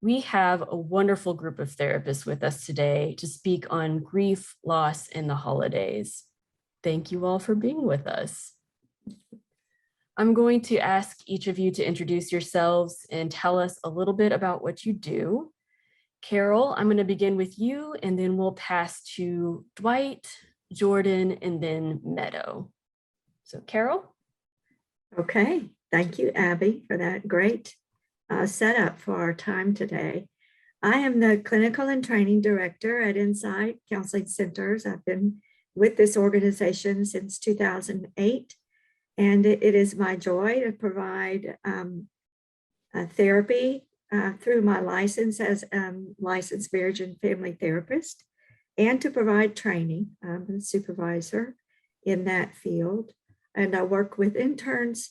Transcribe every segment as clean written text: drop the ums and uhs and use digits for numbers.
We have a wonderful group of therapists with us today to speak on grief, loss, and the holidays. Thank you all for being with us. I'm going to ask each of you to introduce yourselves and tell us a little bit about what you do. Carol, I'm going to begin with you, and then we'll pass to Dwight, Jordan, and then Meadow. So Carol? Okay, thank you, Abby, for that great setup for our time today. I am the Clinical and Training Director at Insight Counseling Centers. I've been with this organization since 2008, and it is my joy to provide therapy through my license as licensed marriage and family therapist, and to provide training. I'm a supervisor in that field, and I work with interns,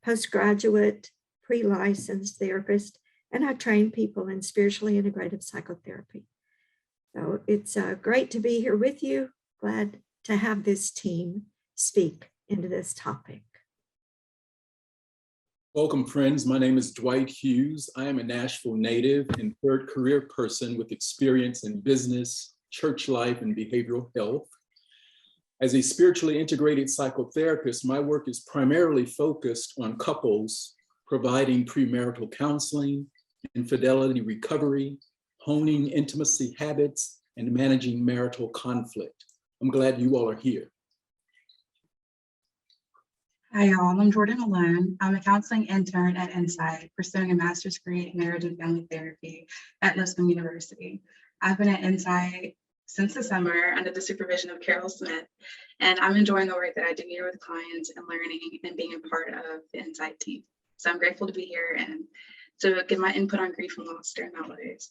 postgraduate, pre-licensed therapists, and I train people in spiritually integrative psychotherapy. So it's great to be here with you. Glad to have this team speak into this topic. Welcome, friends. My name is Dwight Hughes. I am a Nashville native and third career person with experience in business, church life, and behavioral health. As a spiritually integrated psychotherapist, my work is primarily focused on couples, providing premarital counseling, infidelity recovery, honing intimacy habits, and managing marital conflict. I'm glad you all are here. Hi, y'all. I'm Jordan Malone. I'm a counseling intern at Insight, pursuing a master's degree in marriage and family therapy at Lipscomb University. I've been at Insight since the summer under the supervision of Carol Smith, and I'm enjoying the work that I do here with clients and learning and being a part of the Insight team. So I'm grateful to be here and to give my input on grief and loss during the holidays.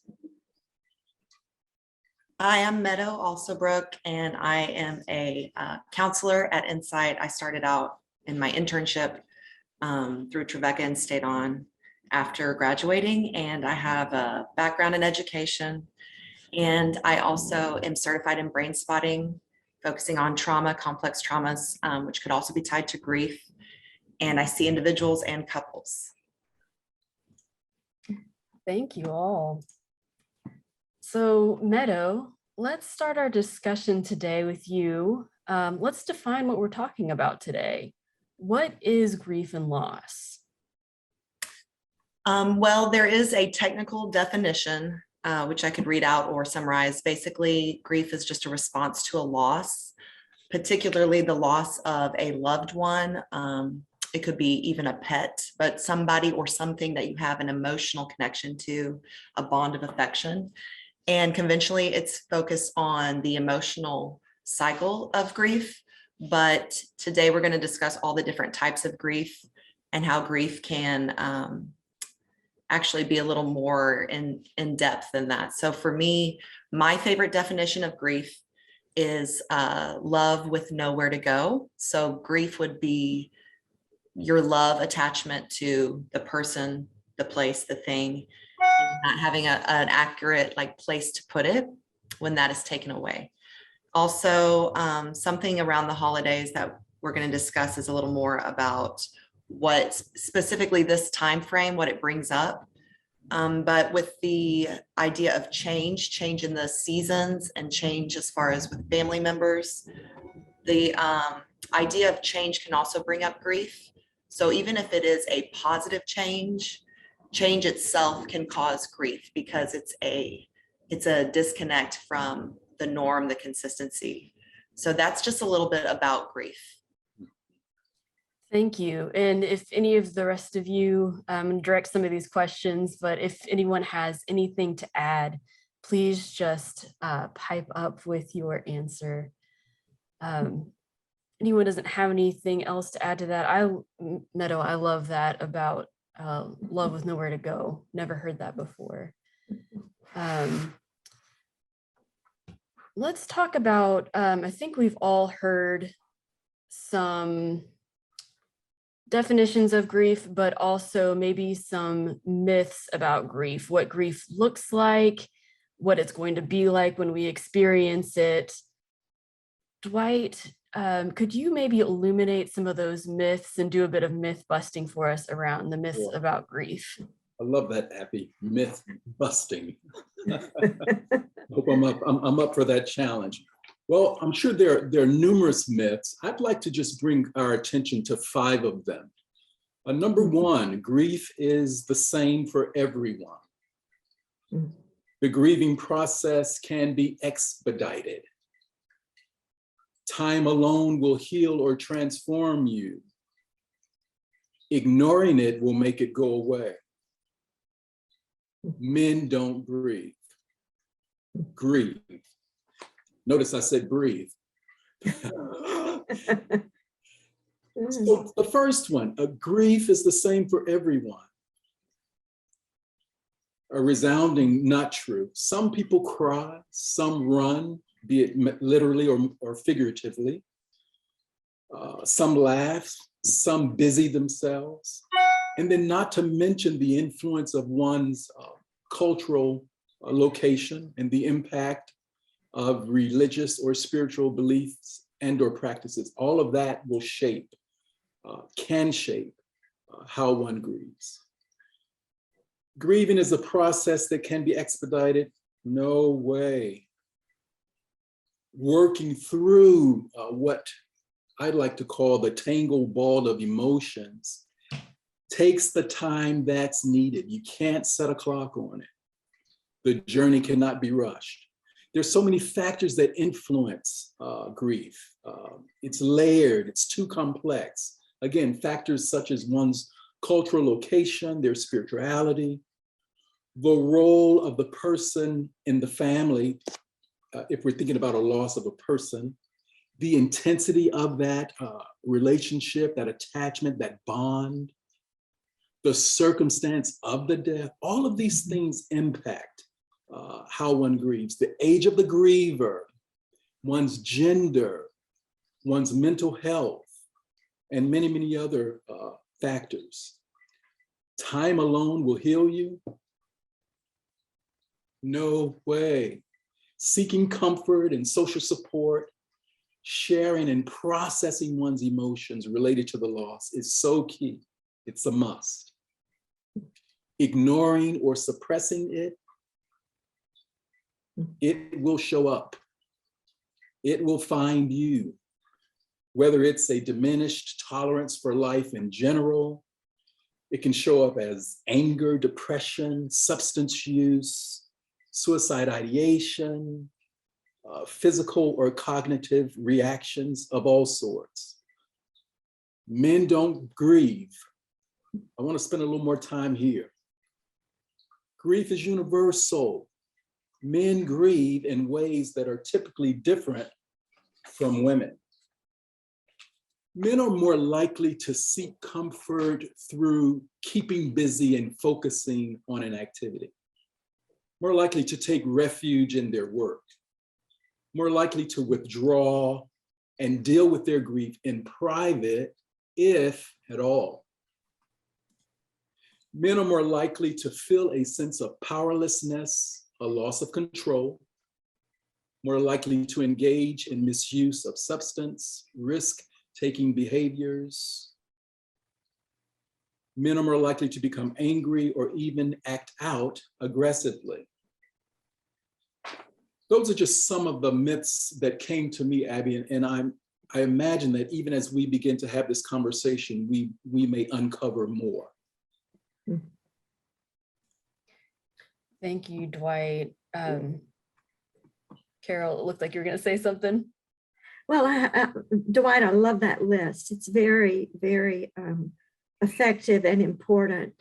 I am Meadow Alsobrook, and I am a counselor at Insight. I started out in my internship through Trevecca and stayed on after graduating, and I have a background in education, and I also am certified in brain spotting, focusing on trauma, complex traumas, which could also be tied to grief, and I see individuals and couples. Thank you all. So Meadow, let's start our discussion today with you. Let's define what we're talking about today. What is grief and loss? Well, there is a technical definition, which I could read out or summarize. Basically, grief is just a response to a loss, particularly the loss of a loved one. It could be even a pet, but somebody or something that you have an emotional connection to, a bond of affection. And conventionally, it's focused on the emotional cycle of grief. But today we're going to discuss all the different types of grief and how grief can actually be a little more in depth than that. So for me, my favorite definition of grief is love with nowhere to go. So grief would be your love attachment to the person, the place, the thing, not having an accurate place to put it when that is taken away. Also, something around the holidays that we're going to discuss is a little more about what specifically this time frame, what it brings up. But with the idea of change in the seasons and change as far as with family members, the idea of change can also bring up grief. So even if it is a positive change itself can cause grief because it's a disconnect from the norm, the consistency. So that's just a little bit about grief. Thank you. And if any of the rest of you direct some of these questions, but if anyone has anything to add, please just pipe up with your answer. Anyone doesn't have anything else to add to that? Meadow, I love that about love with nowhere to go. Never heard that before. Let's talk about, I think we've all heard some definitions of grief, but also maybe some myths about grief, what grief looks like, what it's going to be like when we experience it. Dwight, could you maybe illuminate some of those myths and do a bit of myth busting for us around the myths about grief? I love that, Abby. Myth busting. Hope I'm up for that challenge. Well, I'm sure there are numerous myths. I'd like to just bring our attention to 5 of them. Number 1, grief is the same for everyone. The grieving process can be expedited. Time alone will heal or transform you. Ignoring it will make it go away. Men don't grieve. Grieve. Notice I said breathe. So the first one, a grief is the same for everyone. A resounding not true. Some people cry, some run, be it literally or figuratively. Some laugh, some busy themselves. And then not to mention the influence of one's cultural location and the impact of religious or spiritual beliefs and or practices. All of that will shape, can shape how one grieves. Grieving is a process that can be expedited. No way. Working through what I'd like to call the tangled ball of emotions takes the time that's needed. You can't set a clock on it. The journey cannot be rushed. There's so many factors that influence grief. It's layered, it's too complex. Again, factors such as one's cultural location, their spirituality, the role of the person in the family, if we're thinking about a loss of a person, the intensity of that relationship, that attachment, that bond, the circumstance of the death, all of these things impact how one grieves. The age of the griever, one's gender, one's mental health, and many, many other factors. Time alone will heal you? No way. Seeking comfort and social support, sharing and processing one's emotions related to the loss is so key. It's a must. Ignoring or suppressing it, it will show up. It will find you. Whether it's a diminished tolerance for life in general, it can show up as anger, depression, substance use, suicide ideation, physical or cognitive reactions of all sorts. Men don't grieve. I want to spend a little more time here. Grief is universal. Men grieve in ways that are typically different from women. Men are more likely to seek comfort through keeping busy and focusing on an activity. More likely to take refuge in their work. More likely to withdraw and deal with their grief in private, if at all. Men are more likely to feel a sense of powerlessness, a loss of control, more likely to engage in misuse of substance, risk-taking behaviors. Men are more likely to become angry or even act out aggressively. Those are just some of the myths that came to me, Abby, and I imagine that even as we begin to have this conversation, we may uncover more. Thank you, Dwight. Carol, it looked like you were going to say something. Well, Dwight, I love that list. It's very, very effective and important.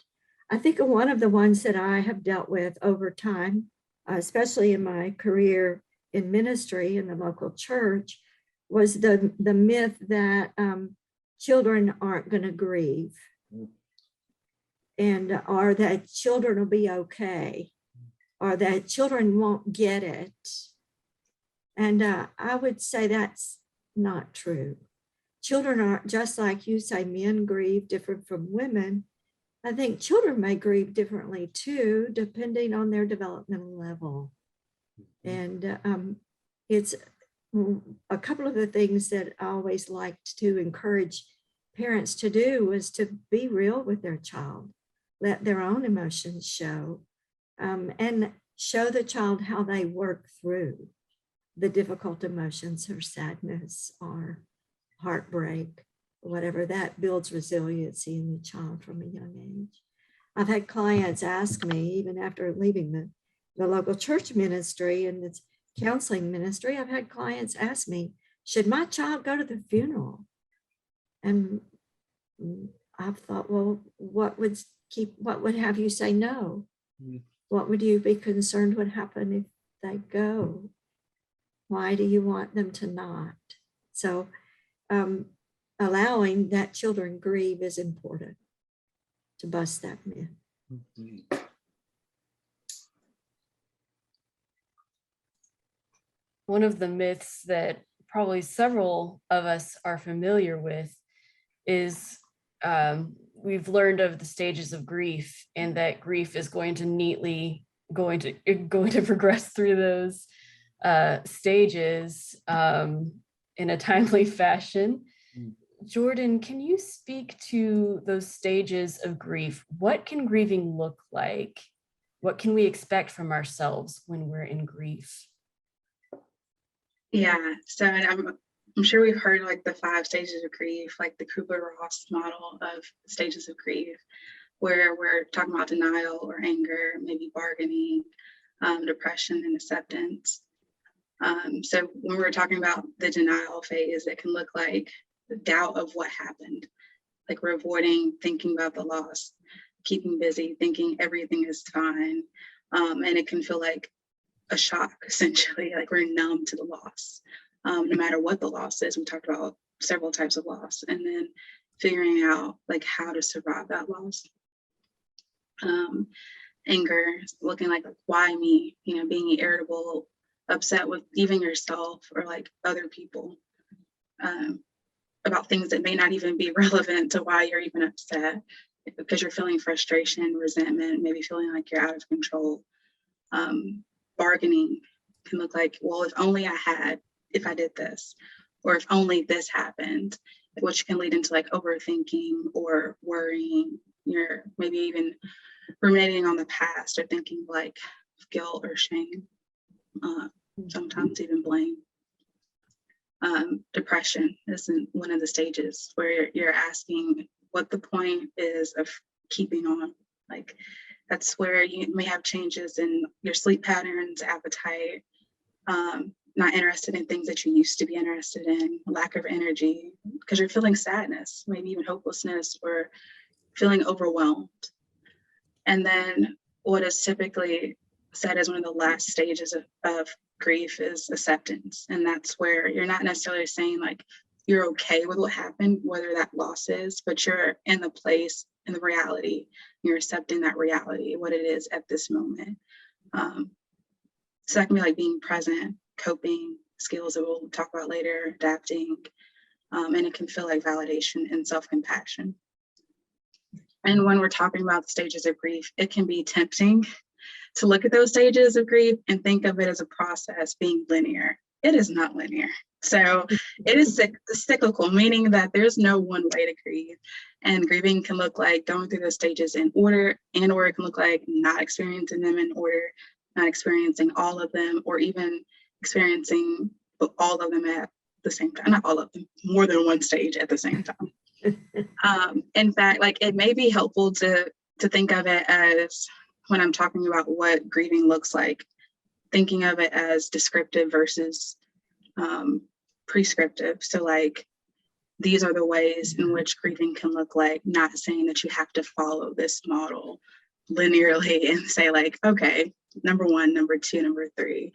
I think one of the ones that I have dealt with over time, especially in my career in ministry in the local church, was the myth that children aren't going to grieve, and or that children will be okay, or that children won't get it. And I would say that's not true. Children are, just like you say, men grieve different from women. I think children may grieve differently too, depending on their developmental level. And it's a couple of the things that I always liked to encourage parents to do was to be real with their child. let their own emotions show, and show the child how they work through the difficult emotions or sadness or heartbreak, whatever. That builds resiliency in the child from a young age. I've had clients ask me, even after leaving the local church ministry and its counseling ministry, I've had clients ask me, should my child go to the funeral? And I've thought, well, what would have you say no? What would you be concerned would happen if they go? Why do you want them to not? So allowing that children grieve is important to bust that myth. One of the myths that probably several of us are familiar with is we've learned of the stages of grief, and that grief is going to progress through those stages in a timely fashion. Jordan, can you speak to those stages of grief? What can grieving look like? What can we expect from ourselves when we're in grief? Yeah, so I'm sure we've heard like the 5 stages of grief, like the Kubler-Ross model of stages of grief, where we're talking about denial or anger, maybe bargaining, depression, and acceptance. So when we're talking about the denial phase, it can look like the doubt of what happened, like we're avoiding thinking about the loss, keeping busy, thinking everything is fine, and it can feel like a shock, essentially, like we're numb to the loss, no matter what the loss is. We talked about several types of loss, and then figuring out like how to survive that loss. Anger, looking like why me, being irritable, upset with even yourself or like other people about things that may not even be relevant to why you're even upset, because you're feeling frustration, resentment, maybe feeling like you're out of control. Bargaining can look like, well, if I did this, or if only this happened, which can lead into like overthinking or worrying. You're maybe even ruminating on the past or thinking like guilt or shame, sometimes even blame. Depression is one of the stages where you're asking what the point is of keeping on. Like that's where you may have changes in your sleep patterns, appetite, not interested in things that you used to be interested in, lack of energy, because you're feeling sadness, maybe even hopelessness, or feeling overwhelmed. And then what is typically said as one of the last stages of grief is acceptance. And that's where you're not necessarily saying like you're okay with what happened, whether that loss is, but you're in the place, in the reality, you're accepting that reality, what it is at this moment. So that can be like being present, coping skills that we'll talk about later, adapting, and it can feel like validation and self-compassion. And when we're talking about the stages of grief, it can be tempting to look at those stages of grief and think of it as a process being linear. It is not linear. So it is cyclical, meaning that there's no one way to grieve. And grieving can look like going through those stages in order, or it can look like not experiencing them in order, not experiencing all of them, or even experiencing all of them at the same time. Not all of them, more than one stage at the same time. In fact, like it may be helpful to think of it as, when I'm talking about what grieving looks like, thinking of it as descriptive versus prescriptive. So like, these are the ways in which grieving can look like, not saying that you have to follow this model linearly and say like, okay, number 1, number 2, number 3.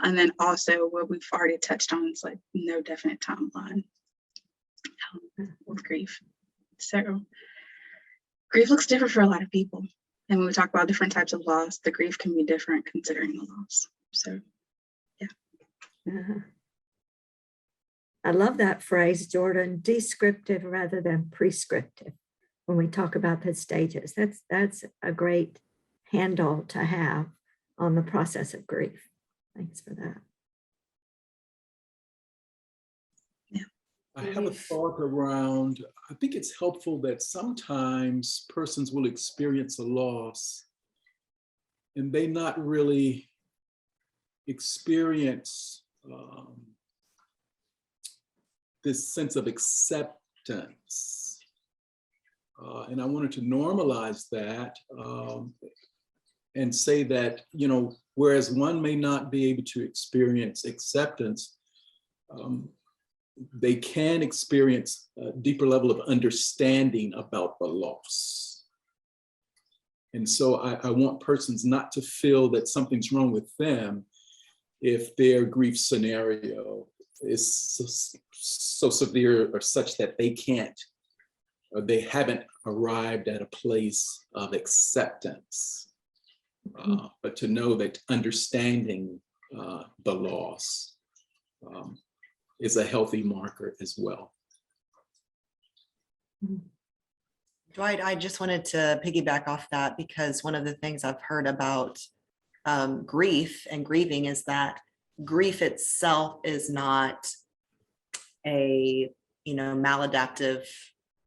And then also what we've already touched on is like no definite timeline with grief. So grief looks different for a lot of people. And when we talk about different types of loss, the grief can be different considering the loss. So, yeah. I love that phrase, Jordan, descriptive rather than prescriptive. When we talk about the stages, that's a great handle to have on the process of grief. Thanks for that. Yeah. I have a Grief. thought around, I think it's helpful that sometimes persons will experience a loss and they not really experience this sense of acceptance. And I wanted to normalize that and say that, you know, whereas one may not be able to experience acceptance, they can experience a deeper level of understanding about the loss. And so I want persons not to feel that something's wrong with them if their grief scenario is so severe or such that they can't, or they haven't arrived at a place of acceptance. But to know that understanding the loss is a healthy marker as well. Dwight, I just wanted to piggyback off that because one of the things I've heard about grief and grieving is that grief itself is not a, you know, maladaptive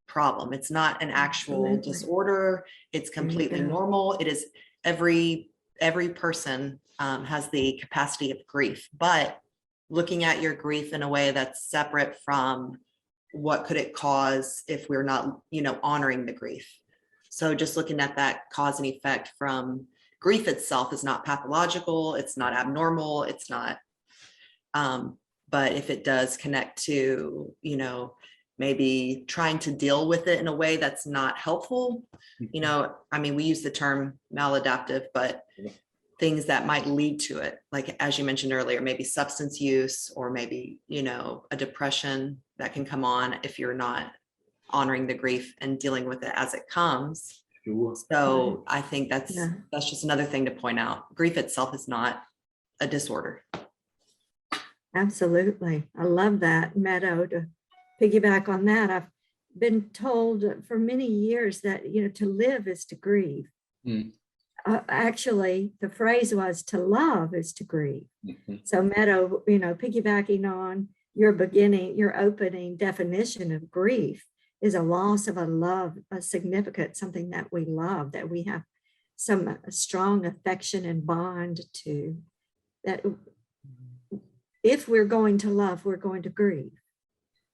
problem. It's not an actual Absolutely. disorder. It's completely normal. It is every person has the capacity of grief, but looking at your grief in a way that's separate from what could it cause if we're not, you know, honoring the grief. So just looking at that cause and effect from grief itself is not pathological. It's not abnormal. It's not, but if it does connect to, you know, maybe trying to deal with it in a way that's not helpful, you know, I mean, we use the term maladaptive, but things that might lead to it, like as you mentioned earlier, maybe substance use or maybe, you know, a depression that can come on if you're not honoring the grief and dealing with it as it comes. Sure. So I think that's Yeah. that's just another thing to point out. Grief itself is not a disorder. Absolutely. I love that, Meadow. To piggyback on that, I've been told for many years that, you know, to live is to grieve. Actually, the phrase was to love is to grieve. So Meadow, you know, piggybacking on your opening definition of grief is a loss of a love, a significant, something that we love, that we have some strong affection and bond to, that if we're going to love, we're going to grieve.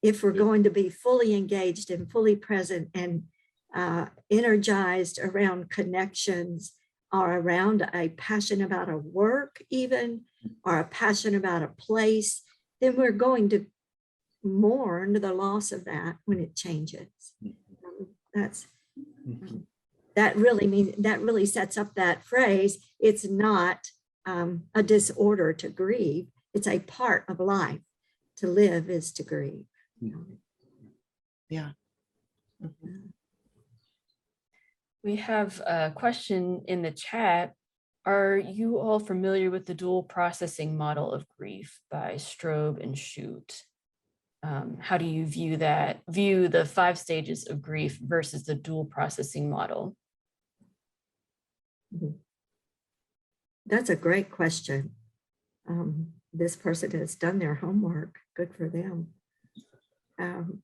If we're going to be fully engaged and fully present and energized around connections, or around a passion about a work even, or a passion about a place, then we're going to mourn the loss of that when it changes. That really sets up that phrase. It's not a disorder to grieve. It's a part of life. To live is to grieve. Yeah. We have a question in the chat. Are you all familiar with the dual processing model of grief by Strobe and Shute? How do you view the 5 stages of grief versus the dual processing model? That's a great question. This person has done their homework. Good for them. And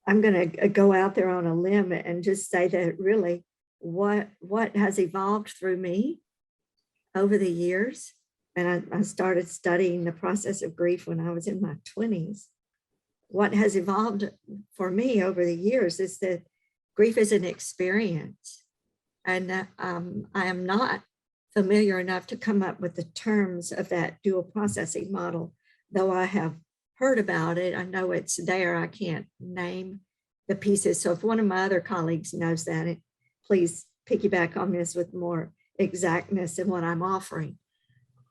I'm going to go out there on a limb and just say that really what has evolved through me over the years, and I started studying the process of grief when I was in my 20s. What has evolved for me over the years is that grief is an experience. And I am not familiar enough to come up with the terms of that dual processing model, though I have heard about it. I know it's there. I can't name the pieces. So if one of my other colleagues knows that, please piggyback on this with more exactness than what I'm offering.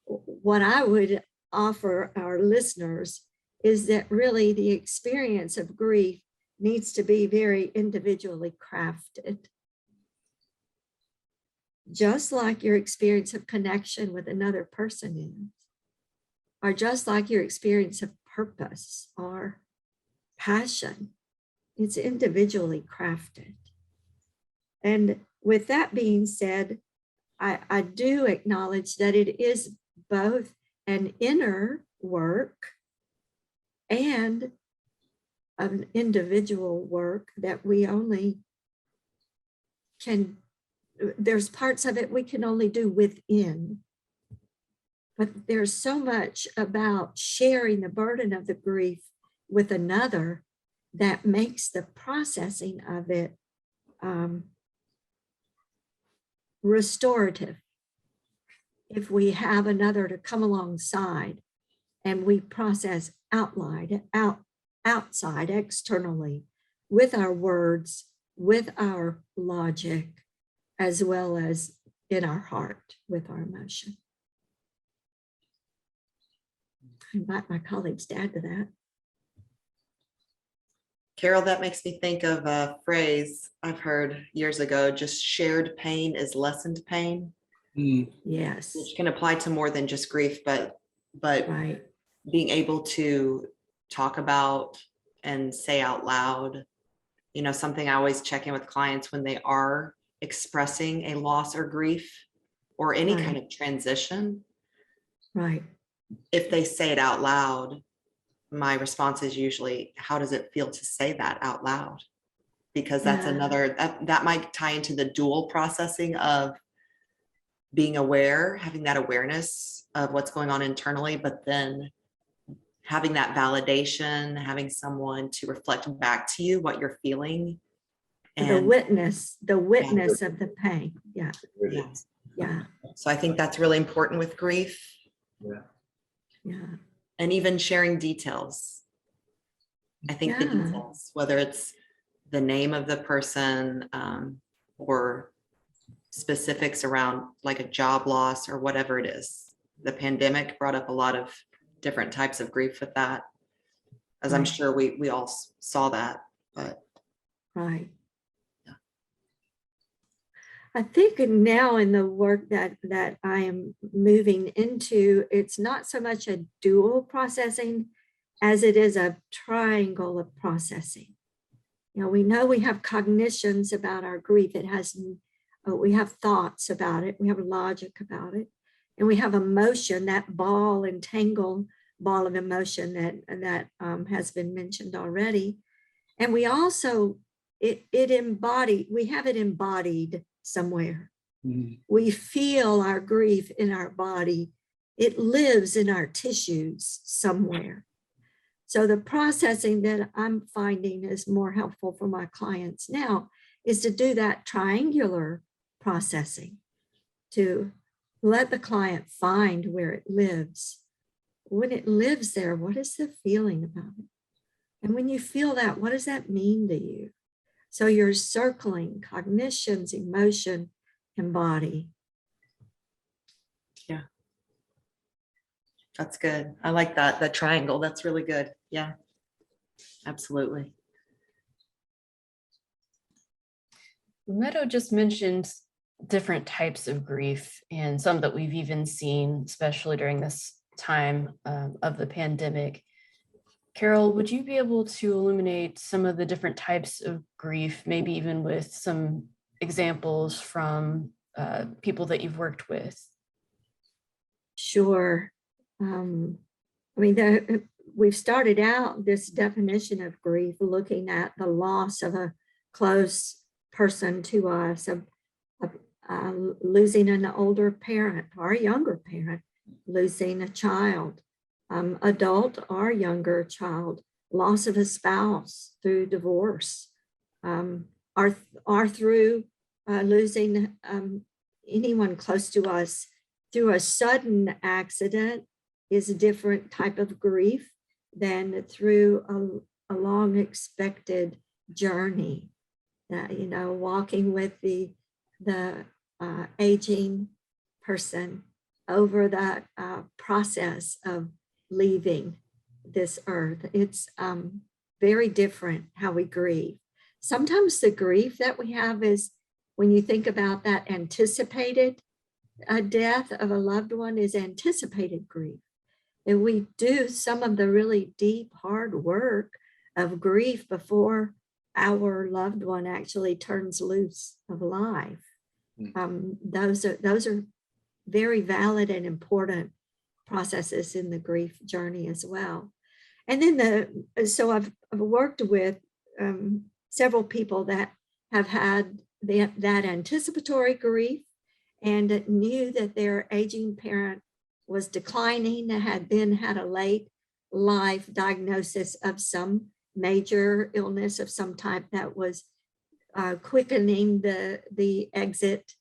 What I would offer our listeners is that really the experience of grief needs to be very individually crafted. Just like your experience of connection with another person is, or just like your experience of purpose or passion, it's individually crafted. And with that being said, I do acknowledge that it is both an inner work and an individual work that we only can, there's parts of it we can only do within. But there's so much about sharing the burden of the grief with another that makes the processing of it restorative. If we have another to come alongside and we process outside, externally, with our words, with our logic, as well as in our heart with our emotion. I invite my colleagues to add to that. Carol, that makes me think of a phrase I've heard years ago, just shared pain is lessened pain, Yes, which can apply to more than just grief, but right. being able to talk about and say out loud, you know, something I always check in with clients when they are expressing a loss or grief or any kind of transition. Right. If they say it out loud, my response is usually, how does it feel to say that out loud? Because that's another, that might tie into the dual processing of being aware, having that awareness of what's going on internally, but then having that validation, having someone to reflect back to you what you're feeling. The And witness of the pain. Yeah. yeah. Yeah. So I think that's really important with grief. Yeah. And even sharing details. I think the Yeah. details, whether it's the name of the person or specifics around like a job loss or whatever it is. The pandemic brought up a lot of different types of grief with that, as I'm Right. sure we all saw that. But Right. Yeah. I think now in the work that I am moving into, it's not so much a dual processing as it is a triangle of processing. You know we have cognitions about our grief. It has, we have thoughts about it. We have logic about it. And we have emotion, that ball and tangle ball of emotion that has been mentioned already. And we also, we have it embodied somewhere. We feel our grief in our body. It lives in our tissues somewhere. So the processing that I'm finding is more helpful for my clients now is to do that triangular processing, to let the client find where it lives. When it lives there, what is the feeling about it? And when you feel that, what does that mean to you? So you're circling cognitions, emotion, and body. yeah, that's good. I like that, the triangle. That's really good. Yeah, absolutely. Meadow just mentioned different types of grief and some that we've even seen, especially during this time of the pandemic. Carol, would you be able to illuminate some of the different types of grief, maybe even with some examples from people that you've worked with? Sure. We've started out this definition of grief looking at the loss of a close person to us, losing an older parent or a younger parent, losing a child, adult or younger child, loss of a spouse through divorce, or through losing anyone close to us through a sudden accident is a different type of grief than through a long expected journey. Walking with the aging person over that process of leaving this earth. It's very different how we grieve. Sometimes the grief that we have is when you think about that anticipated death of a loved one is anticipated grief. And we do some of the really deep, hard work of grief before our loved one actually turns loose of life. Those are very valid and important processes in the grief journey as well. And then so I've worked with several people that have had that anticipatory grief and knew that their aging parent was declining, had then had a late life diagnosis of some major illness of some type that was quickening the exit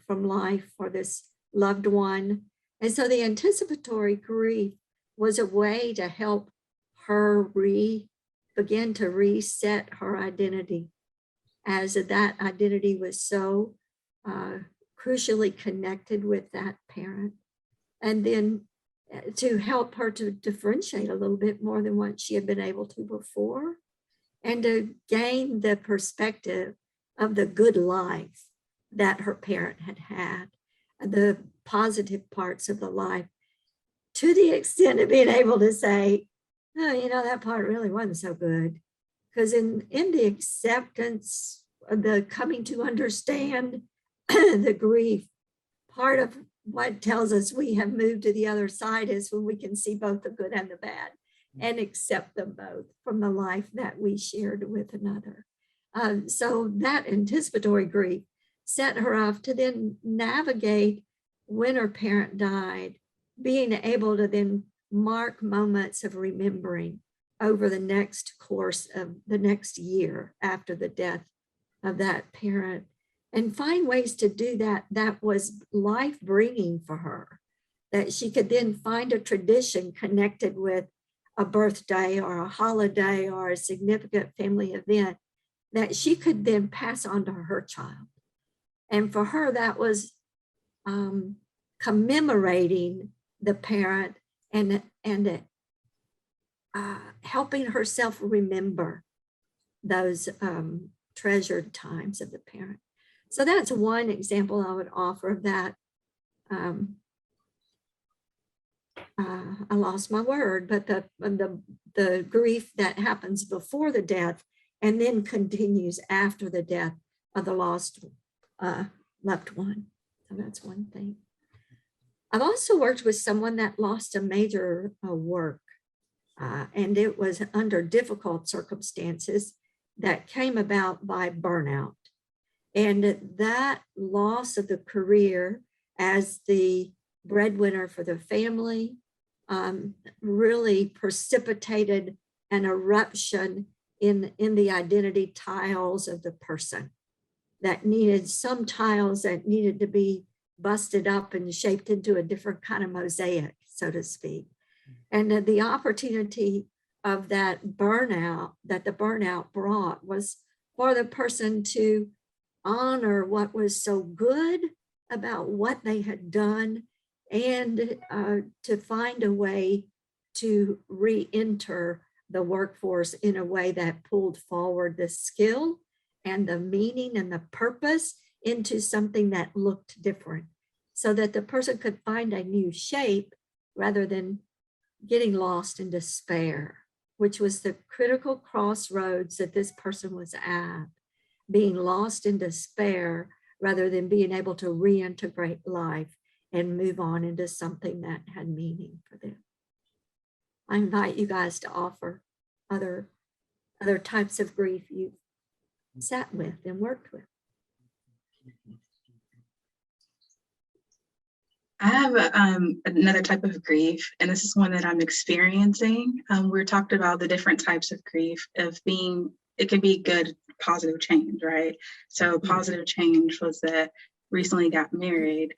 from life for this loved one. And so the anticipatory grief was a way to help her begin to reset her identity, as that identity was so crucially connected with that parent. And then to help her to differentiate a little bit more than what she had been able to before, and to gain the perspective of the good life that her parent had had, the positive parts of the life, to the extent of being able to say, oh, you know, that part really wasn't so good. Because in the acceptance, the coming to understand the grief, part of what tells us we have moved to the other side is when we can see both the good and the bad and accept them both from the life that we shared with another. So that anticipatory grief set her up to then navigate when her parent died, being able to then mark moments of remembering over the next course of the next year after the death of that parent, and find ways to do that was life-bringing for her, that she could then find a tradition connected with a birthday or a holiday or a significant family event that she could then pass on to her child. And for her, that was commemorating the parent and helping herself remember those treasured times of the parent. So that's one example I would offer of that. I lost my word, but the grief that happens before the death and then continues after the death of the lost loved one. So that's one thing. I've also worked with someone that lost a major work, and it was under difficult circumstances that came about by burnout. And that loss of the career as the breadwinner for the family really precipitated an eruption in the identity tiles of the person, that needed some tiles that needed to be busted up and shaped into a different kind of mosaic, so to speak. And the opportunity of that burnout, that the burnout brought, was for the person to honor what was so good about what they had done, and to find a way to re-enter the workforce in a way that pulled forward the skill and the meaning and the purpose into something that looked different, so that the person could find a new shape rather than getting lost in despair, which was the critical crossroads that this person was at, being lost in despair rather than being able to reintegrate life and move on into something that had meaning for them. I invite you guys to offer other types of grief you've sat with and worked with. I have another type of grief, and this is one that I'm experiencing. We talked about the different types of grief of being, it can be good, positive change, right? So positive change was that recently got married.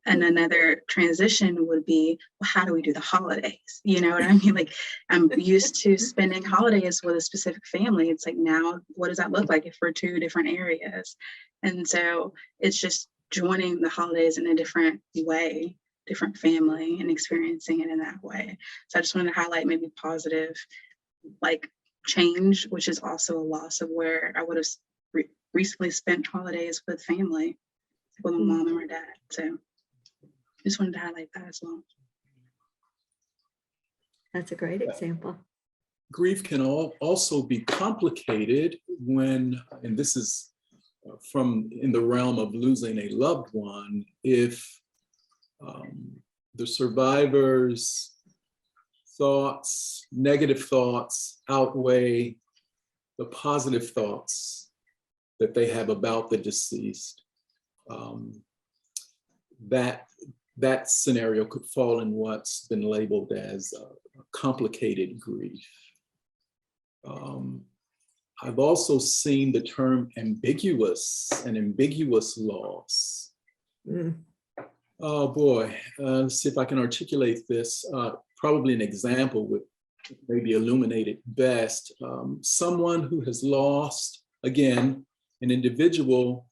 And another transition would be, well, how do we do the holidays? You know what I mean? Like, I'm used to spending holidays with a specific family. It's like, now, what does that look like if we're two different areas? And so it's just joining the holidays in a different way, different family, and experiencing it in that way. So I just wanted to highlight maybe positive, like change, which is also a loss of where I would have recently spent holidays with family, with my mom and my dad. So just wanted to highlight that as well. That's a great example. Grief can also be complicated when, and this is from in the realm of losing a loved one, if the survivor's thoughts, negative thoughts outweigh the positive thoughts that they have about the deceased, that scenario could fall in what's been labeled as complicated grief. I've also seen the term ambiguous and ambiguous loss. Oh boy, let's see if I can articulate this. Probably an example would maybe illuminate it best. Someone who has lost, again, an individual,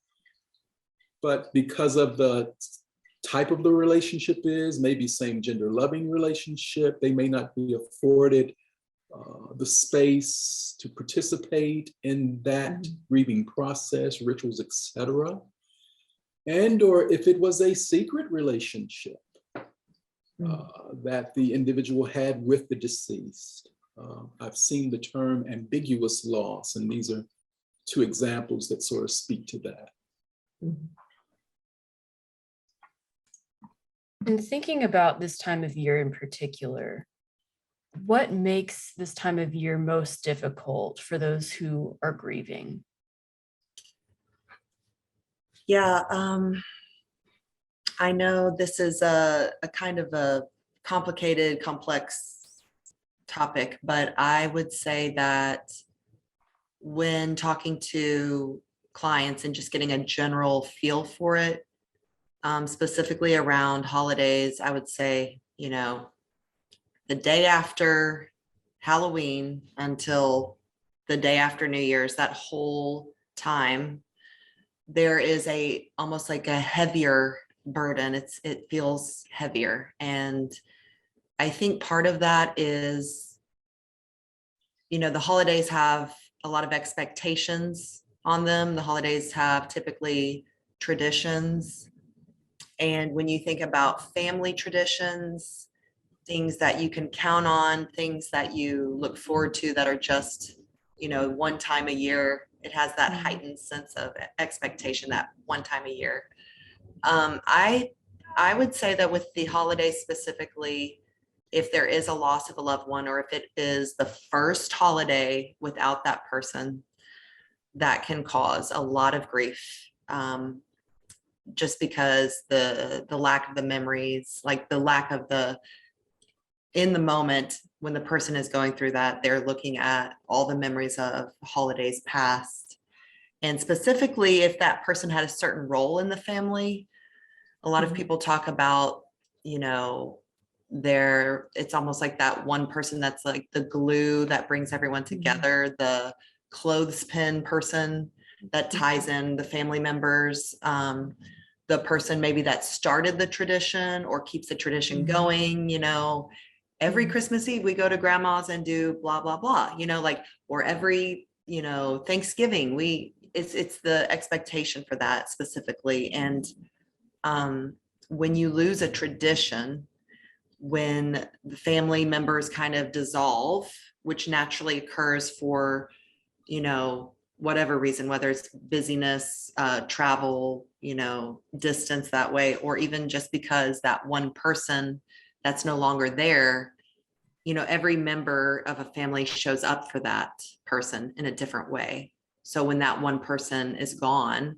but because of the type of the relationship is, maybe same gender loving relationship, they may not be afforded the space to participate in that grieving process, rituals, etc. And or if it was a secret relationship that the individual had with the deceased. I've seen the term ambiguous loss, and these are two examples that sort of speak to that. And thinking about this time of year in particular, what makes this time of year most difficult for those who are grieving? Yeah, I know this is a kind of a complicated, complex topic, but I would say that when talking to clients and just getting a general feel for it, specifically around holidays, I would say, the day after Halloween until the day after New Year's, that whole time, there is almost like a heavier burden. It feels heavier. And I think part of that is, the holidays have a lot of expectations on them. The holidays have typically traditions. And when you think about family traditions, things that you can count on, things that you look forward to that are just, one time a year, it has that heightened sense of expectation that one time a year. I would say that with the holidays specifically, if there is a loss of a loved one, or if it is the first holiday without that person, that can cause a lot of grief. Just because the lack of the memories, like the lack of in the moment when the person is going through that, they're looking at all the memories of holidays past. And specifically, if that person had a certain role in the family, a lot of people talk about, it's almost like that one person that's like the glue that brings everyone together, the clothespin person that ties in the family members, the person maybe that started the tradition or keeps the tradition going. Every Christmas Eve we go to grandma's and do blah blah blah, or every Thanksgiving it's the expectation for that specifically. And when you lose a tradition, when the family members kind of dissolve, which naturally occurs for whatever reason, whether it's busyness, travel, distance that way, or even just because that one person that's no longer there, every member of a family shows up for that person in a different way. So when that one person is gone,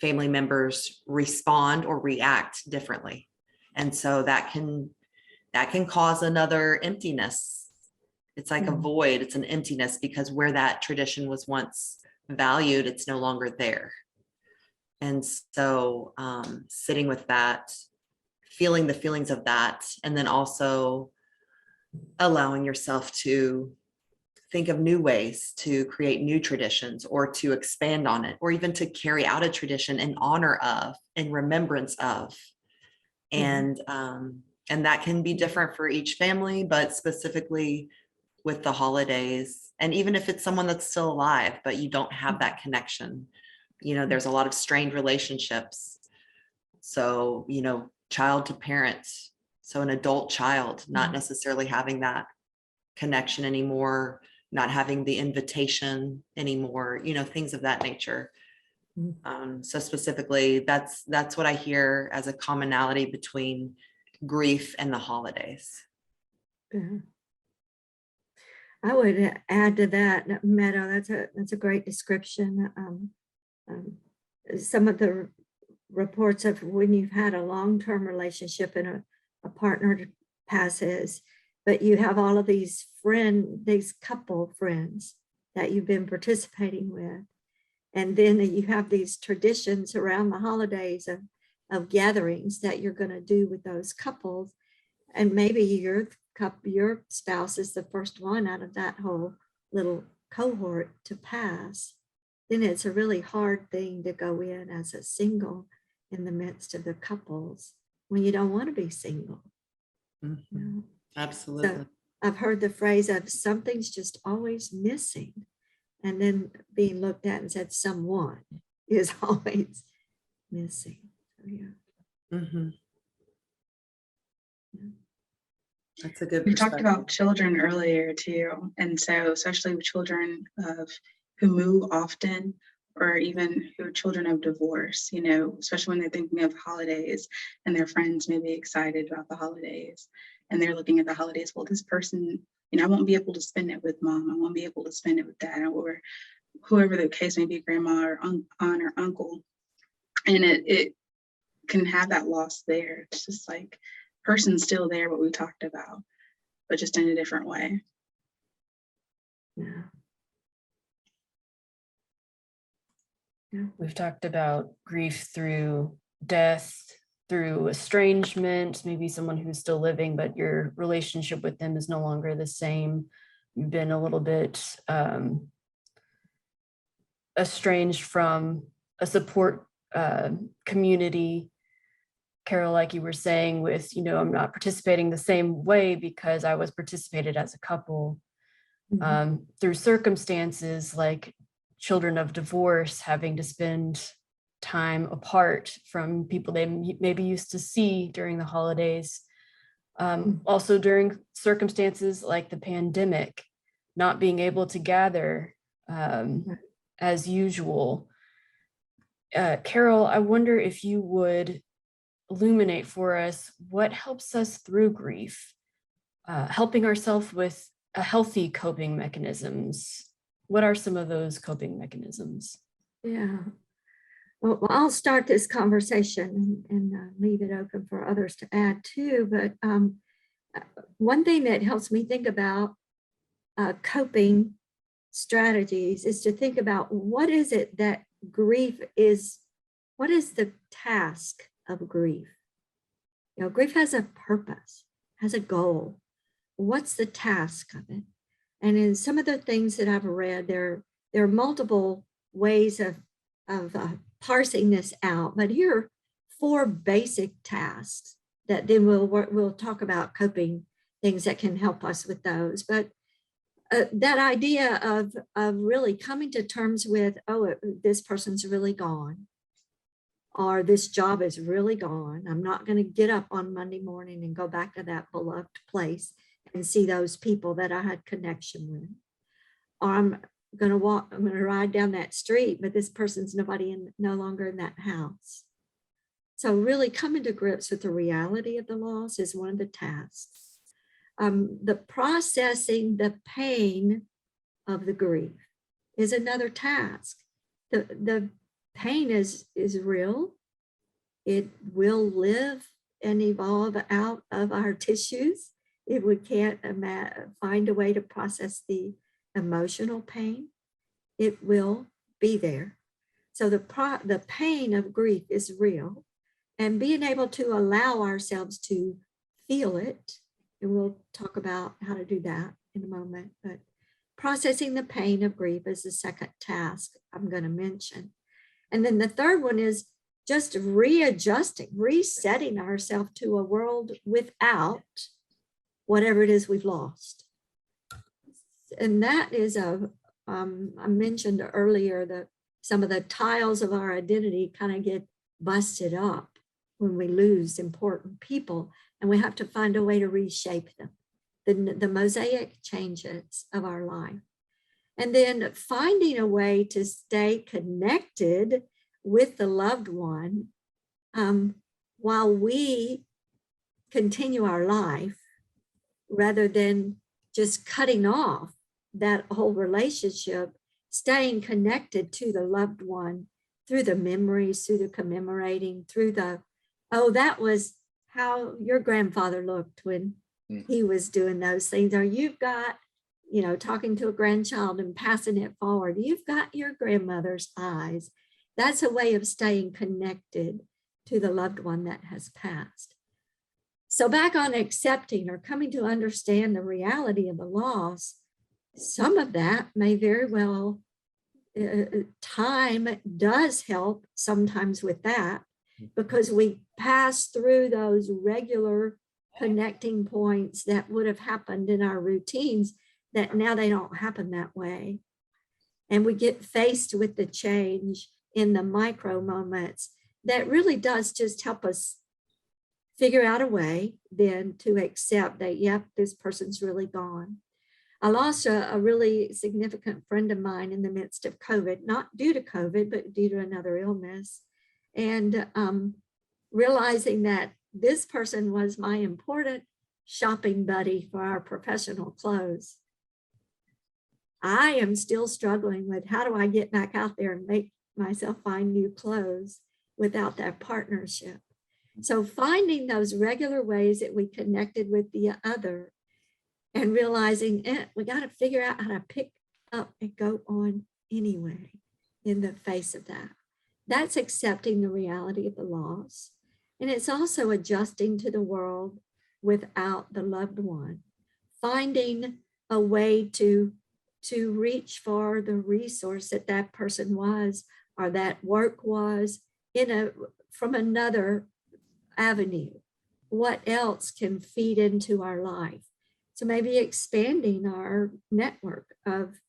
family members respond or react differently. And so that can cause another emptiness. It's like a void, it's an emptiness, because where that tradition was once valued, it's no longer there. And so sitting with that, feeling the feelings of that, and then also allowing yourself to think of new ways to create new traditions or to expand on it, or even to carry out a tradition in honor of, in remembrance of. And that can be different for each family, but specifically with the holidays, and even if it's someone that's still alive, but you don't have that connection, there's a lot of strained relationships. So, child to parent, so an adult child not necessarily having that connection anymore, not having the invitation anymore, things of that nature. So specifically, that's what I hear as a commonality between grief and the holidays. I would add to that, Meadow, that's a great description. Some of the reports of when you've had a long-term relationship and a partner passes, but you have all of these couple friends that you've been participating with. And then you have these traditions around the holidays of gatherings that you're going to do with those couples. And maybe your spouse is the first one out of that whole little cohort to pass. Then it's a really hard thing to go in as a single in the midst of the couples when you don't want to be single. Mhm. You know? Absolutely. So I've heard the phrase of something's just always missing, and then being looked at and said someone is always missing. So, yeah. Mhm. Yeah. That's a good We talked perspective. about children earlier too. And so especially with children who move often, or even who are children of divorce, you know, especially when they're thinking of holidays and their friends may be excited about the holidays and they're looking at the holidays. Well, this person, you know, I won't be able to spend it with mom. I won't be able to spend it with dad, or whoever the case may be, grandma or aunt or uncle. And it can have that loss there. It's just like person's still there, what we talked about, but just in a different way. Yeah. We've talked about grief through death, through estrangement, maybe someone who's still living, but your relationship with them is no longer the same. You've been a little bit estranged from a support community. Carol, like you were saying, with, you know, I'm not participating the same way because I was participated as a couple. Through circumstances like children of divorce having to spend time apart from people they maybe used to see during the holidays. Also during circumstances like the pandemic, not being able to gather as usual. Carol, I wonder if you would illuminate for us what helps us through grief, helping ourselves with a healthy coping mechanisms. What are some of those coping mechanisms? Yeah. Well, I'll start this conversation and leave it open for others to add too. But one thing that helps me think about coping strategies is to think about what is it that grief is, what is the task of grief? You know, grief has a purpose, has a goal. What's the task of it? And in some of the things that I've read, there are multiple ways of parsing this out, but here are 4 basic tasks that then we'll talk about coping things that can help us with those. But that idea of really coming to terms with, oh, this person's really gone, or this job is really gone. I'm not going to get up on Monday morning and go back to that beloved place and see those people that I had connection with. Or I'm going to ride down that street, but this person's no longer in that house. So really coming to grips with the reality of the loss is one of the tasks. The processing the pain of the grief is another task. The pain is real. It will live and evolve out of our tissues if we can't find a way to process the emotional pain. It will be there. So the pain of grief is real, and being able to allow ourselves to feel it, and we'll talk about how to do that in a moment, but processing the pain of grief is the second task I'm going to mention. And then the third one is just resetting ourselves to a world without whatever it is we've lost. And that is I mentioned earlier that some of the tiles of our identity kind of get busted up when we lose important people, and we have to find a way to reshape them. The mosaic changes of our life. And then finding a way to stay connected with the loved one while we continue our life, rather than just cutting off that whole relationship, staying connected to the loved one through the memories, through the commemorating, through the, oh, that was how your grandfather looked when he was doing those things. Or you've got, you know, talking to a grandchild and passing it forward. You've got your grandmother's eyes. That's a way of staying connected to the loved one that has passed. So back on accepting or coming to understand the reality of the loss, some of that may very well, time does help sometimes with that, because we pass through those regular connecting points that would have happened in our routines that now they don't happen that way. And we get faced with the change in the micro moments that really does just help us figure out a way then to accept that, yep, this person's really gone. I lost a really significant friend of mine in the midst of COVID, not due to COVID, but due to another illness. And realizing that this person was my important shopping buddy for our professional clothes. I am still struggling with how do I get back out there and make myself find new clothes without that partnership. So finding those regular ways that we connected with the other and realizing we got to figure out how to pick up and go on anyway in the face of that. That's accepting the reality of the loss. And it's also adjusting to the world without the loved one, finding a way to reach for the resource that that person was, or that work was from another avenue. What else can feed into our life? So maybe expanding our network of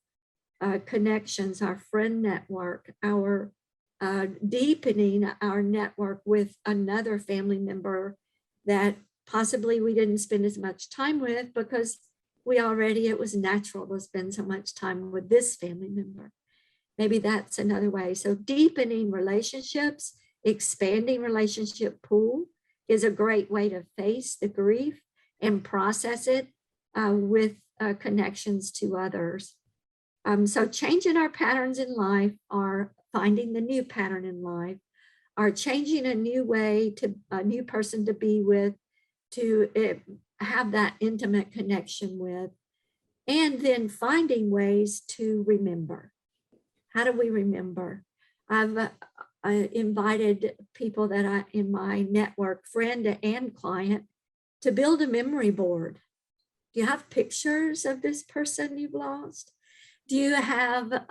connections, our friend network, our deepening our network with another family member that possibly we didn't spend as much time with because it was natural to spend so much time with this family member. Maybe that's another way. So deepening relationships, expanding relationship pool is a great way to face the grief and process it with connections to others. So changing our patterns in life, or finding the new pattern in life, or changing a new person to be with, to have that intimate connection with, and then finding ways to remember. How do we remember? I've invited people that in my network, friend and client, to build a memory board. Do you have pictures of this person you've lost? Do you have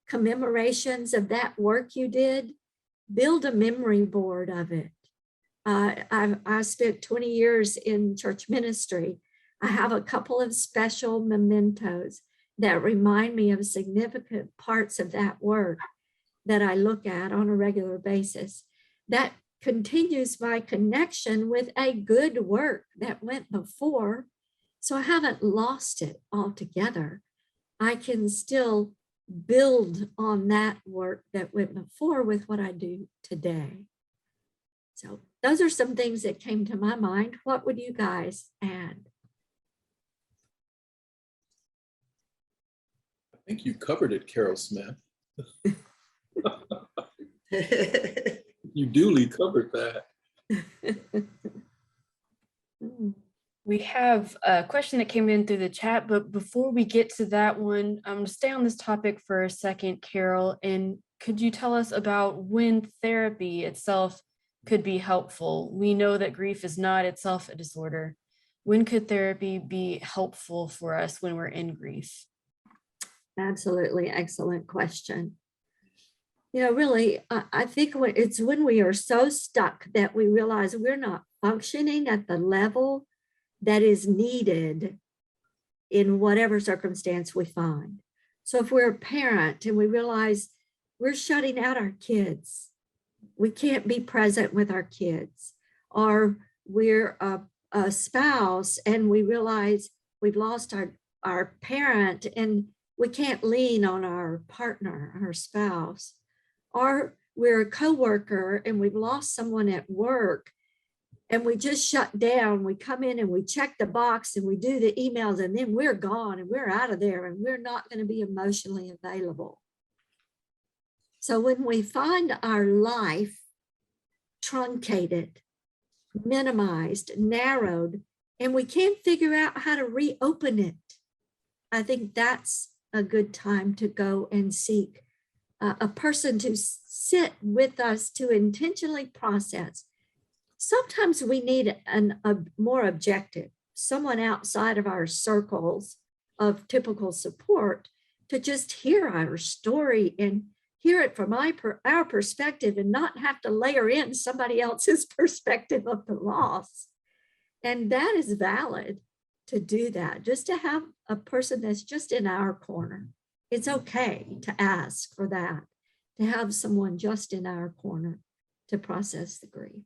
commemorations of that work you did? Build a memory board of it. I spent 20 years in church ministry. I have a couple of special mementos that remind me of significant parts of that work that I look at on a regular basis. That continues my connection with a good work that went before. So I haven't lost it altogether. I can still build on that work that went before with what I do today. So those are some things that came to my mind. What would you guys add? I think you covered it, Carol Smith. You duly covered that. We have a question that came in through the chat, but before we get to that one, I'm going to stay on this topic for a second, Carol. And could you tell us about when therapy itself could be helpful? We know that grief is not itself a disorder. When could therapy be helpful for us when we're in grief? Absolutely, excellent question. You know, really, I think it's when we are so stuck that we realize we're not functioning at the level that is needed in whatever circumstance we find. So if we're a parent and we realize we're shutting out our kids, we can't be present with our kids, or we're a spouse and we realize we've lost our parent and we can't lean on our partner, our spouse, or we're a coworker and we've lost someone at work and we just shut down. We come in and we check the box and we do the emails, and then we're gone and we're out of there and we're not going to be emotionally available. So when we find our life truncated, minimized, narrowed, and we can't figure out how to reopen it, I think that's a good time to go and seek a person to sit with us to intentionally process. Sometimes we need a more objective, someone outside of our circles of typical support to just hear our story and hear it from our perspective and not have to layer in somebody else's perspective of the loss. And that is valid to do that, just to have a person that's just in our corner. It's okay to ask for that, to have someone just in our corner to process the grief.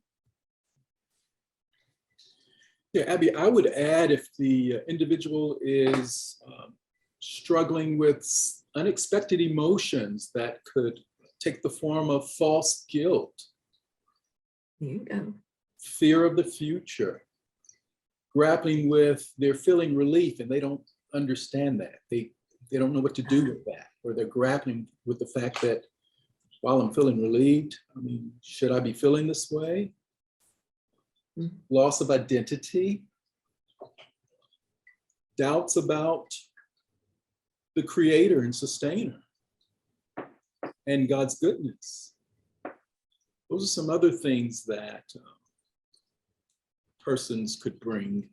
Yeah, Abby, I would add, if the individual is struggling with unexpected emotions that could take the form of false guilt, There you go. fear of the future, grappling with, they're feeling relief and they don't understand that. They don't know what to do with that, or they're grappling with the fact that while I'm feeling relieved, I mean, should I be feeling this way? Loss of identity, doubts about the creator and sustainer and God's goodness. Those are some other things that persons could bring.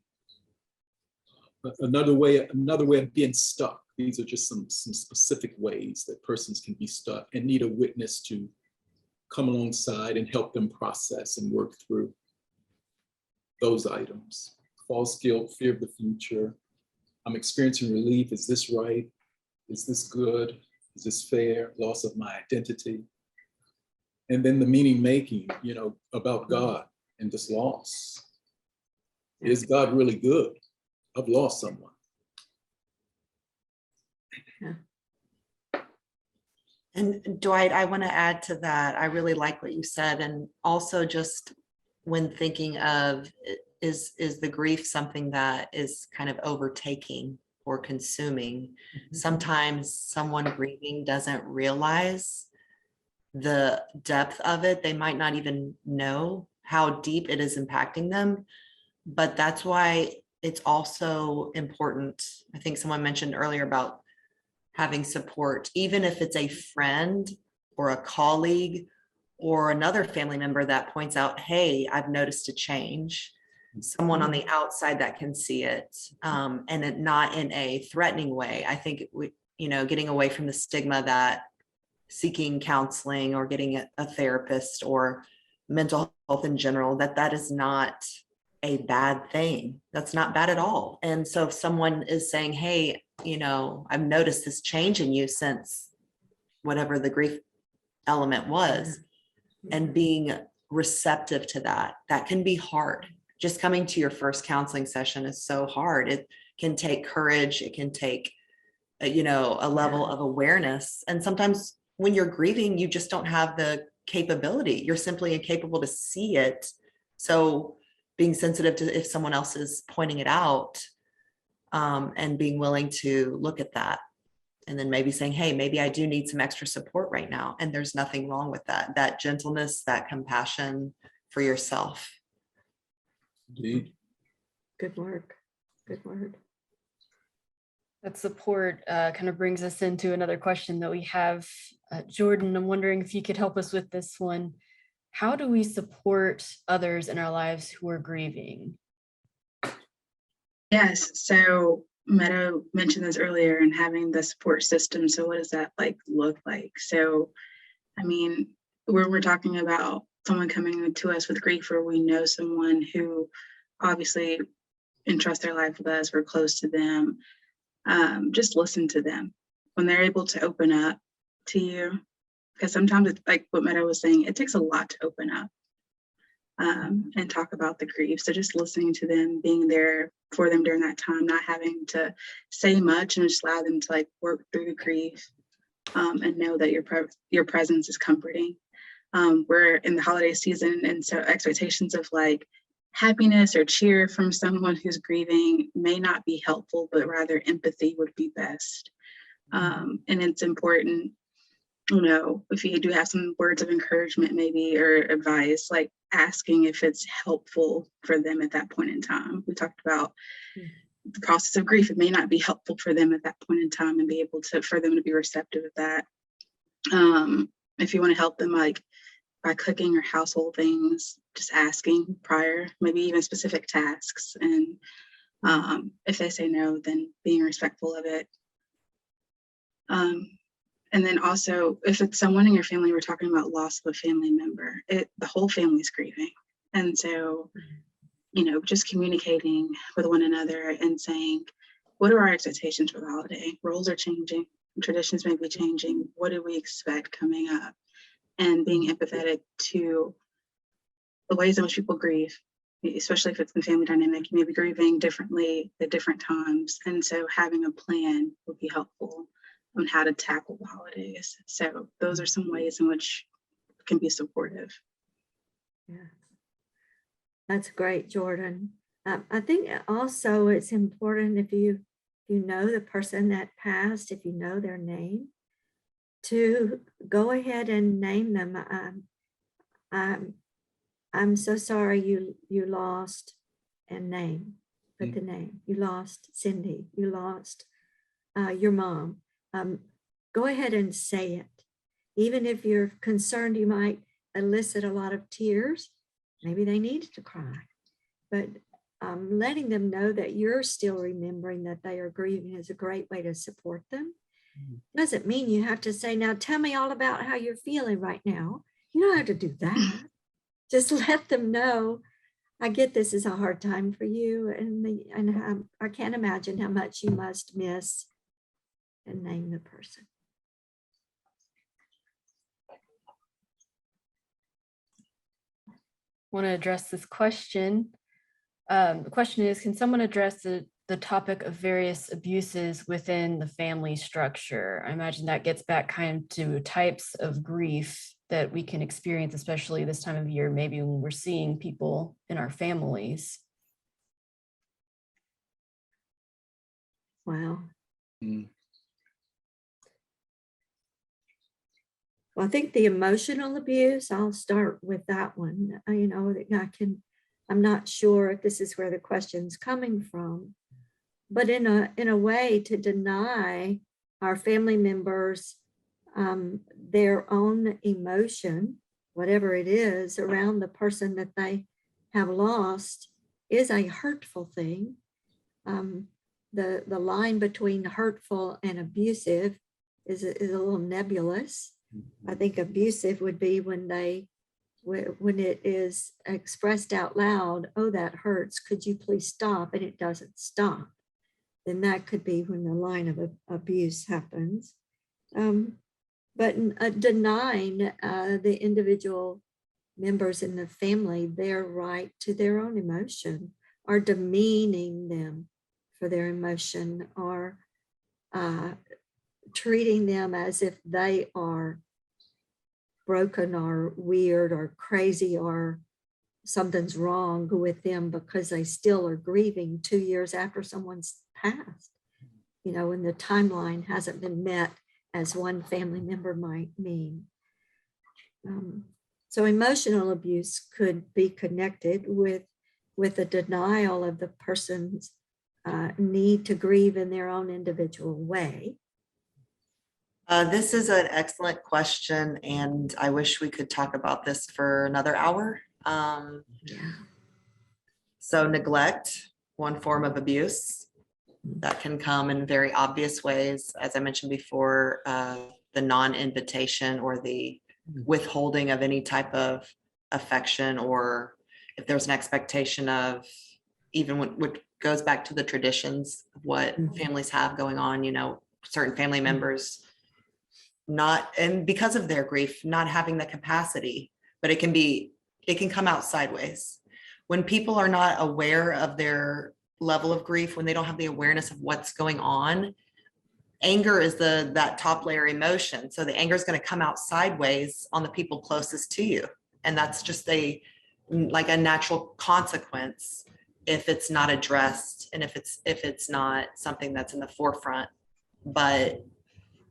Another way of being stuck. These are just some specific ways that persons can be stuck and need a witness to come alongside and help them process and work through those items. False guilt, fear of the future. I'm experiencing relief. Is this right? Is this good? Is this fair? Loss of my identity. And then the meaning making, about God and this loss. Is God really good? I've lost someone. And Dwight, I want to add to that. I really like what you said. And also just when thinking of, is the grief something that is kind of overtaking or consuming? Sometimes someone grieving doesn't realize the depth of it. They might not even know how deep it is impacting them. But that's why it's also important. I think someone mentioned earlier about having support, even if it's a friend or a colleague or another family member that points out, hey, I've noticed a change. Someone on the outside that can see it, and it not in a threatening way. I think getting away from the stigma that seeking counseling or getting a therapist or mental health in general, that is not a bad thing. That's not bad at all. And so if someone is saying, hey, I've noticed this change in you since whatever the grief element was, and being receptive to that can be hard. Just coming to your first counseling session is so hard. It can take courage. It can take, a level of awareness. And sometimes when you're grieving, you just don't have the capability. You're simply incapable to see it. So being sensitive to if someone else is pointing it out, and being willing to look at that. And then maybe saying, hey, maybe I do need some extra support right now. And there's nothing wrong with that gentleness, that compassion for yourself. Indeed. Good work. Good word. That support kind of brings us into another question that we have. Jordan, I'm wondering if you could help us with this one. How do we support others in our lives who are grieving? Yes, so Meadow mentioned this earlier, and having the support system. So what does that look like? So, I mean, we're talking about someone coming to us with grief, or we know someone who obviously entrusts their life with us, we're close to them. Just listen to them when they're able to open up to you, because sometimes it's like what Meadow was saying, it takes a lot to open up and talk about the grief. So just listening to them, being there for them during that time, not having to say much, and just allow them to work through the grief, and know that your presence is comforting. We're in the holiday season, and so expectations of happiness or cheer from someone who's grieving may not be helpful, but rather empathy would be best. And it's important, you know, if you do have some words of encouragement maybe or advice, like asking if it's helpful for them at that point in time. We talked about the process of grief. It may not be helpful for them at that point in time, and be able to, for them to be receptive of that. If you want to help them, like by cooking or household things, just asking prior, maybe even specific tasks. And if they say no, then being respectful of it. And then also, if it's someone in your family, we're talking about loss of a family member, the whole family's grieving. And so, you know, just communicating with one another and saying, what are our expectations for the holiday? Roles are changing, traditions may be changing. What do we expect coming up? And being empathetic to the ways in which people grieve, especially if it's in family dynamic. You may be grieving differently at different times. And so having a plan would be helpful on how to tackle the holidays. So those are some ways in which it can be supportive. Yeah, that's great, Jordan. I think also it's important if you know the person that passed, if you know their name, to go ahead and name them. I'm so sorry you lost, and name, put the name. You lost Cindy, you lost your mom. Go ahead and say it. Even if you're concerned you might elicit a lot of tears, maybe they needed to cry, but letting them know that you're still remembering that they are grieving is a great way to support them. Doesn't mean you have to say, now tell me all about how you're feeling right now. You don't have to do that. Just let them know, I get this is a hard time for you, and I can't imagine how much you must miss, and name the person. Want to address this question. The question is, can someone address the topic of various abuses within the family structure? I imagine that gets back kind of to types of grief that we can experience, especially this time of year, maybe when we're seeing people in our families. Wow. Well, I think the emotional abuse, I'll start with that one. You know, I'm not sure if this is where the question's coming from, but in a way to deny our family members their own emotion, whatever it is, around the person that they have lost is a hurtful thing. The line between hurtful and abusive is a little nebulous. I think abusive would be when it is expressed out loud, oh, that hurts, could you please stop? And it doesn't stop. Then that could be when the line of abuse happens. But denying the individual members in the family their right to their own emotion, or demeaning them for their emotion, or treating them as if they are broken or weird or crazy or something's wrong with them because they still are grieving 2 years after someone's passed, you know, when the timeline hasn't been met as one family member might mean. So emotional abuse could be connected with a denial of the person's need to grieve in their own individual way. This is an excellent question, and I wish we could talk about this for another hour. So neglect, one form of abuse that can come in very obvious ways. As I mentioned before, the non-invitation or the withholding of any type of affection, or if there's an expectation of, even what goes back to the traditions of what families have going on, you know, certain family members and because of their grief, not having the capacity, but it can come out sideways. When people are not aware of their level of grief, when they don't have the awareness of what's going on, anger is that top layer emotion. So the anger is going to come out sideways on the people closest to you. And that's just like a natural consequence if it's not addressed and if it's not something that's in the forefront. But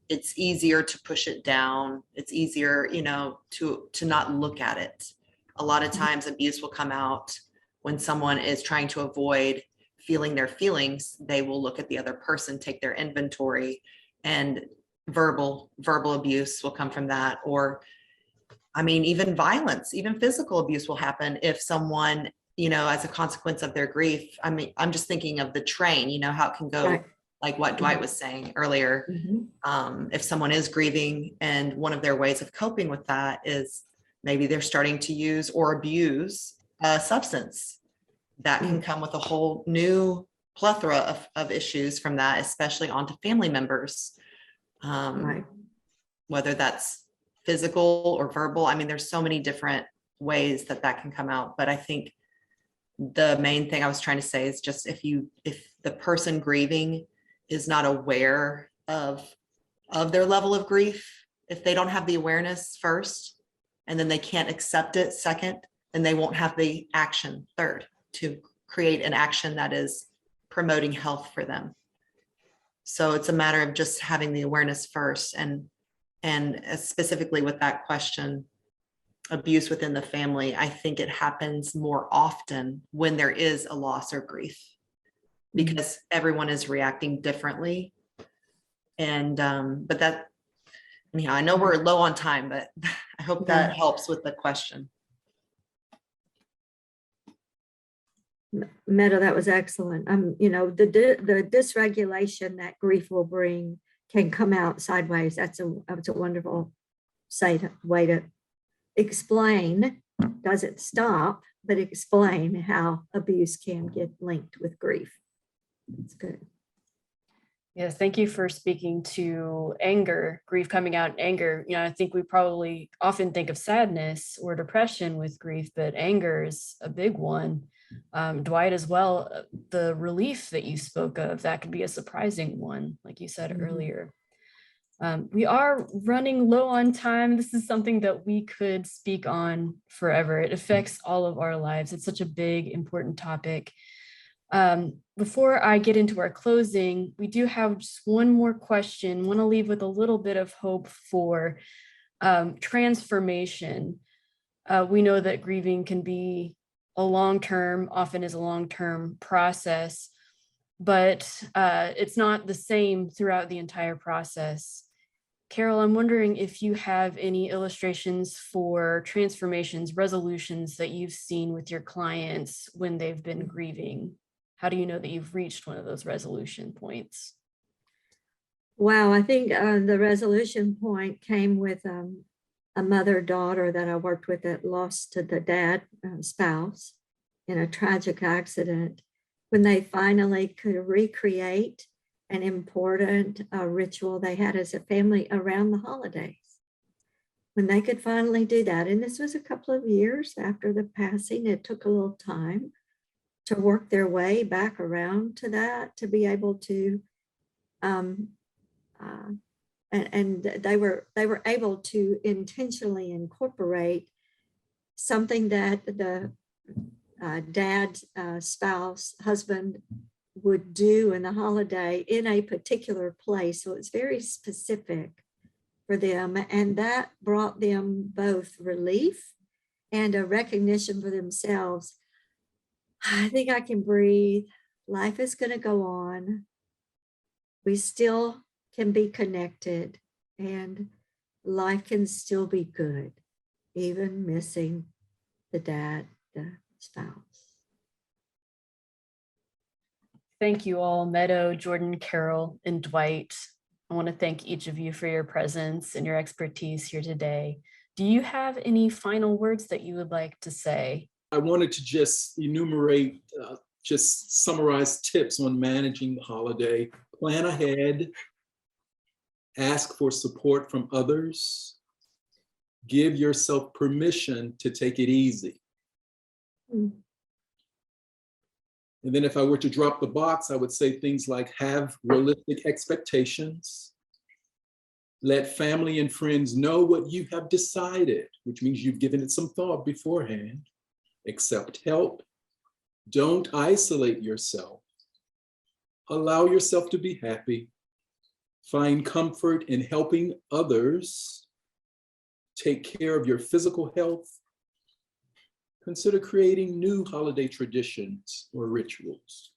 it's easier to push it down. It's easier, to not look at it. A lot of times abuse will come out when someone is trying to avoid feeling their feelings. They will look at the other person, take their inventory, and verbal abuse will come from that. Or, I mean, even violence, even physical abuse will happen if someone, as a consequence of their grief. I mean, I'm just thinking of the train, how it can go, Right. like what Dwight was saying earlier. If someone is grieving and one of their ways of coping with that is maybe they're starting to use or abuse a substance, that can come with a whole new plethora of issues from that, especially onto family members. Right. Whether that's physical or verbal. I mean, there's so many different ways that can come out. But I think the main thing I was trying to say is just if the person grieving is not aware of their level of grief, if they don't have the awareness first, and then they can't accept it second, then they won't have the action third to create an action that is promoting health for them. So it's a matter of just having the awareness first. And specifically with that question, abuse within the family, I think it happens more often when there is a loss or grief, because everyone is reacting differently. And but that, anyhow, I know we're low on time, but I hope that helps with the question. Meadow, that was excellent. The dysregulation that grief will bring can come out sideways. That's a wonderful way to explain. Doesn't stop, but explain how abuse can get linked with grief. It's good. Yes, thank you for speaking to anger, grief coming out in anger. I think we probably often think of sadness or depression with grief, but anger is a big one. Dwight, as well, the relief that you spoke of, that could be a surprising one, like you said earlier. We are running low on time. This is something that we could speak on forever. It affects all of our lives. It's such a big, important topic. Before I get into our closing, we do have just one more question. I want to leave with a little bit of hope for transformation. We know that grieving can be often is a long-term process, but it's not the same throughout the entire process. Carol, I'm wondering if you have any illustrations for transformations, resolutions that you've seen with your clients when they've been grieving. How do you know that you've reached one of those resolution points? Wow, I think the resolution point came with a mother-daughter that I worked with that lost to the dad spouse in a tragic accident, when they finally could recreate an important ritual they had as a family around the holidays. When they could finally do that, and this was a couple of years after the passing, it took a little time to work their way back around to that, to be able to, and they were able to intentionally incorporate something that the dad's spouse, husband would do in the holiday in a particular place. So it's very specific for them. And that brought them both relief and a recognition for themselves. I think I can breathe. Life is going to go on. We still can be connected, and life can still be good, even missing the dad, the spouse. Thank you all, Meadow, Jordan, Carol, and Dwight. I want to thank each of you for your presence and your expertise here today. Do you have any final words that you would like to say? I wanted to just enumerate, just summarize tips on managing the holiday. Plan ahead, ask for support from others, give yourself permission to take it easy. And then if I were to drop the box, I would say things like have realistic expectations, let family and friends know what you have decided, which means you've given it some thought beforehand. Accept help. Don't isolate yourself. Allow yourself to be happy. Find comfort in helping others. Take care of your physical health. Consider creating new holiday traditions or rituals.